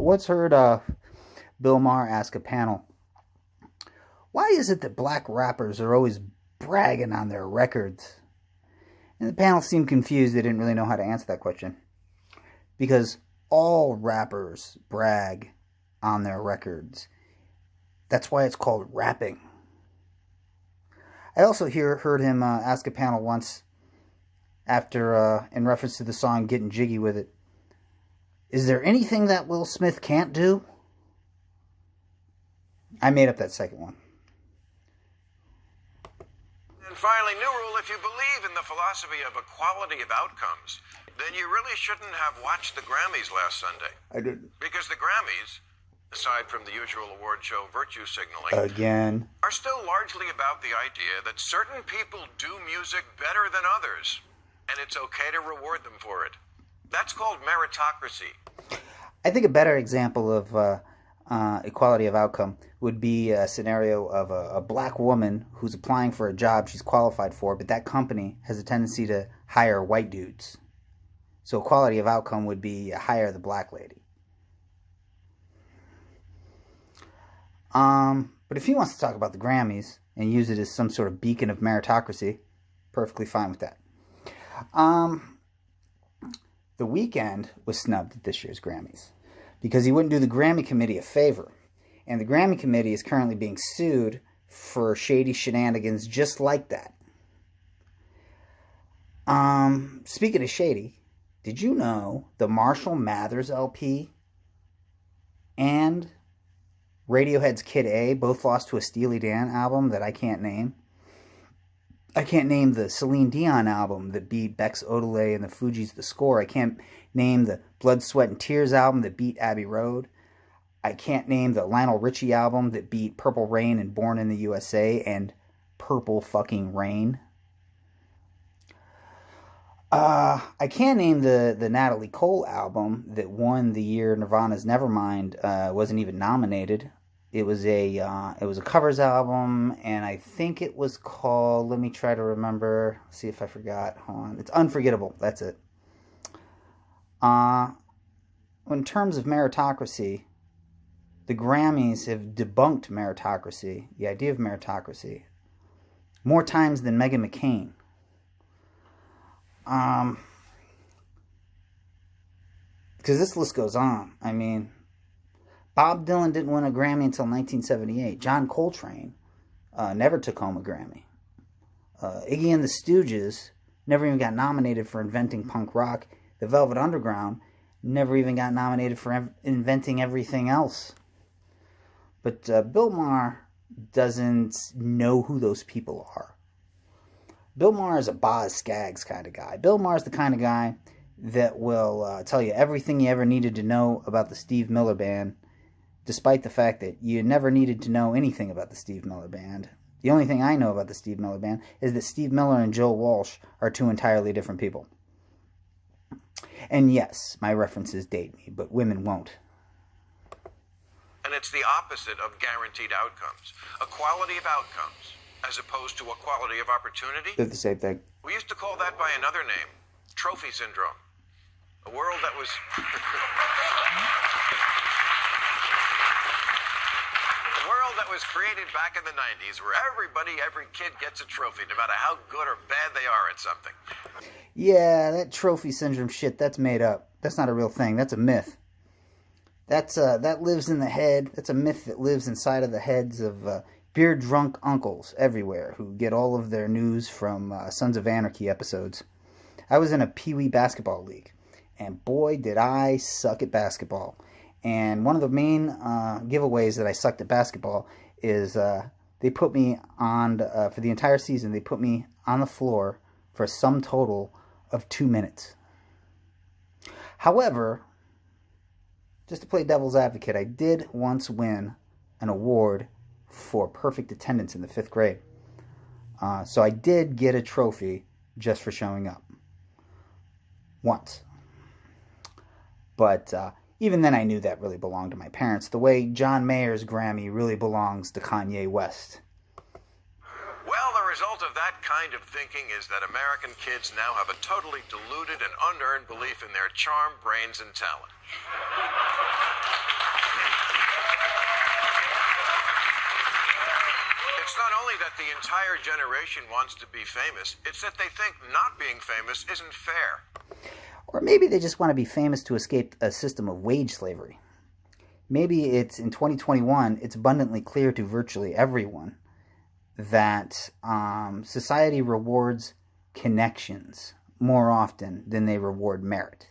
once heard Bill Maher ask a panel, why is it that black rappers are always bragging on their records? And the panel seemed confused. They didn't really know how to answer that question. Because all rappers brag on their records. That's why it's called rapping. I also heard him ask a panel once after, in reference to the song Getting Jiggy With It, is there anything that Will Smith can't do? I made up that second one. And finally, new rule, if you believe in the philosophy of equality of outcomes, then you really shouldn't have watched the Grammys last Sunday. I didn't. Because the Grammys, aside from the usual award show virtue signaling, Again. are still largely about the idea that certain people do music better than others, and it's okay to reward them for it. That's called meritocracy. I think a better example of equality of outcome would be a scenario of a black woman who's applying for a job she's qualified for, but that company has a tendency to hire white dudes. So equality of outcome would be hire the black lady. But if he wants to talk about the Grammys and use it as some sort of beacon of meritocracy, perfectly fine with that. The Weeknd was snubbed at this year's Grammys because he wouldn't do the Grammy Committee a favor. And the Grammy Committee is currently being sued for shady shenanigans just like that. Speaking of shady, did you know the Marshall Mathers LP and Radiohead's Kid A both lost to a Steely Dan album that I can't name? I can't name the Celine Dion album that beat Beck's Odelay and the Fugees' The Score. I can't name the Blood, Sweat, and Tears album that beat Abbey Road. I can't name the Lionel Richie album that beat Purple Rain and Born in the USA and Purple fucking Rain. I can't name the Natalie Cole album that won the year Nirvana's Nevermind wasn't even nominated. It was a covers album, and I think it was called, let me try to remember, see if I forgot, hold on, it's Unforgettable, that's it. In terms of meritocracy, the Grammys have debunked meritocracy, the idea of meritocracy, more times than Meghan McCain. Because this list goes on. I mean, Bob Dylan didn't win a Grammy until 1978. John Coltrane never took home a Grammy. Iggy and the Stooges never even got nominated for inventing punk rock. The Velvet Underground never even got nominated for inventing everything else. But Bill Maher doesn't know who those people are. Bill Maher is a Boz Scaggs kind of guy. Bill Maher is the kind of guy that will tell you everything you ever needed to know about the Steve Miller Band, despite the fact that you never needed to know anything about the Steve Miller Band. The only thing I know about the Steve Miller Band is that Steve Miller and Joe Walsh are two entirely different people. And yes, my references date me, but women won't. And it's the opposite of guaranteed outcomes. Equality of outcomes, as opposed to equality of opportunity. They're the same thing. We used to call that by another name, trophy syndrome. A world that was... a world that was created back in the 90s where every kid gets a trophy, no matter how good or bad they are at something. Yeah, that trophy syndrome shit, that's made up. That's not a real thing. That's a myth. That lives in the head. That's a myth that lives inside of the heads of beer-drunk uncles everywhere who get all of their news from Sons of Anarchy episodes. I was in a Pee-wee basketball league, and boy, did I suck at basketball. And one of the main giveaways that I sucked at basketball is they put me on, for the entire season, they put me on the floor for a sum total of 2 minutes. However, just to play devil's advocate, I did once win an award for perfect attendance in the 5th grade. So I did get a trophy just for showing up. Once. But even then I knew that really belonged to my parents, the way John Mayer's Grammy really belongs to Kanye West. Well, the result of that kind of thinking is that American kids now have a totally deluded and unearned belief in their charm, brains, and talent. not only that the entire generation wants to be famous, it's that they think not being famous isn't fair. Or maybe they just want to be famous to escape a system of wage slavery. Maybe it's in 2021, it's abundantly clear to virtually everyone that society rewards connections more often than they reward merit.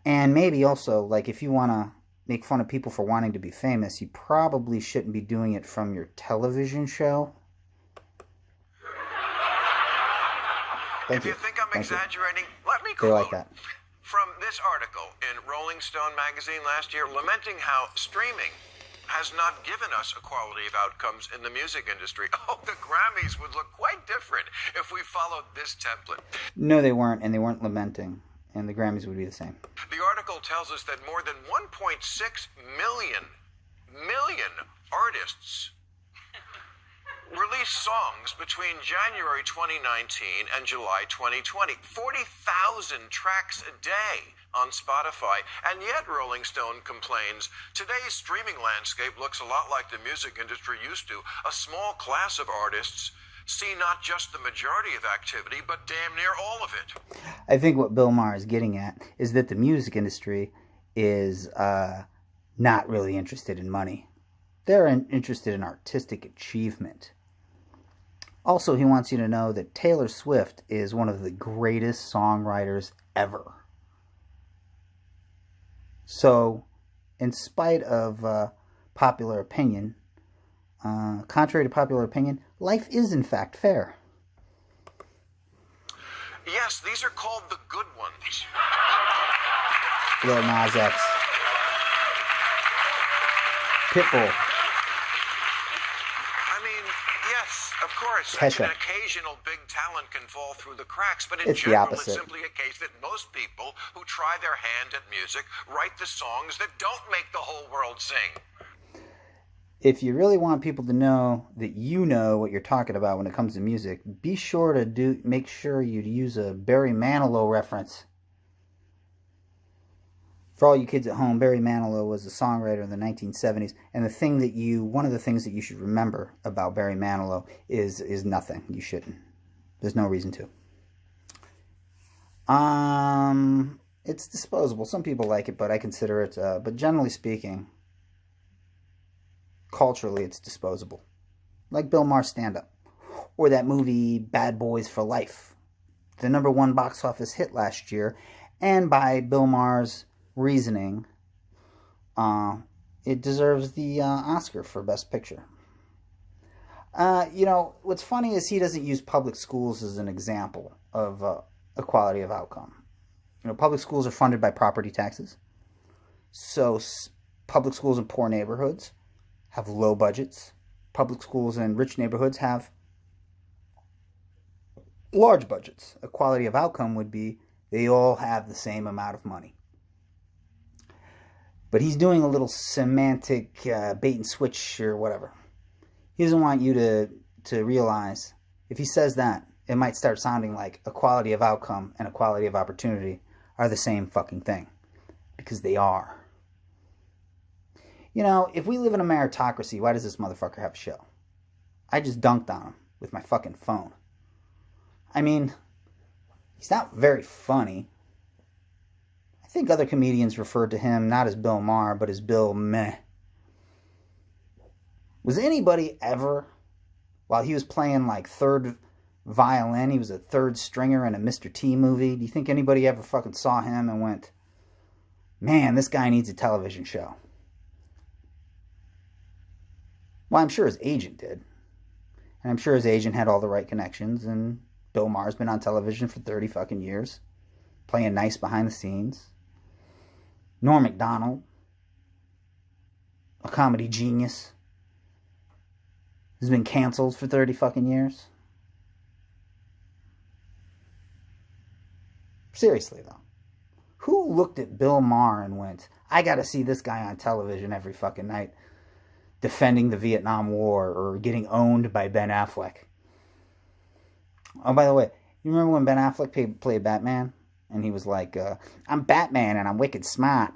And maybe also, like, if you want to make fun of people for wanting to be famous, you probably shouldn't be doing it from your television show. If you think I'm exaggerating, let me They quote like that. from this article in Rolling Stone magazine last year, lamenting how streaming has not given us equality of outcomes in the music industry. Oh, the Grammys would look quite different if we followed this template. No, they weren't, and they weren't lamenting, and the Grammys would be the same. The article tells us that more than 1.6 million artists released songs between January 2019 and July 2020. 40,000 tracks a day on Spotify. And yet, Rolling Stone complains, today's streaming landscape looks a lot like the music industry used to. A small class of artists see not just the majority of activity, but damn near all of it. I think what Bill Maher is getting at is that the music industry is not really interested in money. They're interested in artistic achievement. Also, he wants you to know that Taylor Swift is one of the greatest songwriters ever. So, in spite of popular opinion, contrary to popular opinion, life is in fact fair. Yes, these are called the good ones. Lil Nas X. Pitbull. Of course, Kesha. an occasional big talent can fall through the cracks, but in It's the general, opposite. it's simply a case that most people who try their hand at music write the songs that don't make the whole world sing. If you really want people to know that you know what you're talking about when it comes to music, be sure to make sure you use a Barry Manilow reference. For all you kids at home, Barry Manilow was a songwriter in the 1970s, and one of the things that you should remember about Barry Manilow is nothing. You shouldn't. There's no reason to. It's disposable. Some people like it, but I consider it. But generally speaking, culturally, it's disposable. Like Bill Maher's stand-up, or that movie Bad Boys for Life, the #1 box office hit last year, and by Bill Maher's reasoning, it deserves the Oscar for Best Picture. What's funny is he doesn't use public schools as an example of equality of outcome. Public schools are funded by property taxes. So public schools in poor neighborhoods have low budgets. Public schools in rich neighborhoods have large budgets. Equality of outcome would be they all have the same amount of money. But he's doing a little semantic bait and switch or whatever. He doesn't want you to realize, if he says that, it might start sounding like equality of outcome and equality of opportunity are the same fucking thing. Because they are. If we live in a meritocracy, why does this motherfucker have a show? I just dunked on him with my fucking phone. I mean, he's not very funny. I think other comedians referred to him not as Bill Maher, but as Bill Meh. Was anybody ever, while he was playing like third violin, he was a third stringer in a Mr. T movie, do you think anybody ever fucking saw him and went, man, this guy needs a television show? Well, I'm sure his agent did. And I'm sure his agent had all the right connections, and Bill Maher's been on television for 30 fucking years, playing nice behind the scenes. Norm Macdonald, a comedy genius, has been canceled for 30 fucking years. Seriously, though. Who looked at Bill Maher and went, I gotta see this guy on television every fucking night defending the Vietnam War or getting owned by Ben Affleck? Oh, by the way, you remember when Ben Affleck played Batman? And he was like, I'm Batman and I'm wicked smart.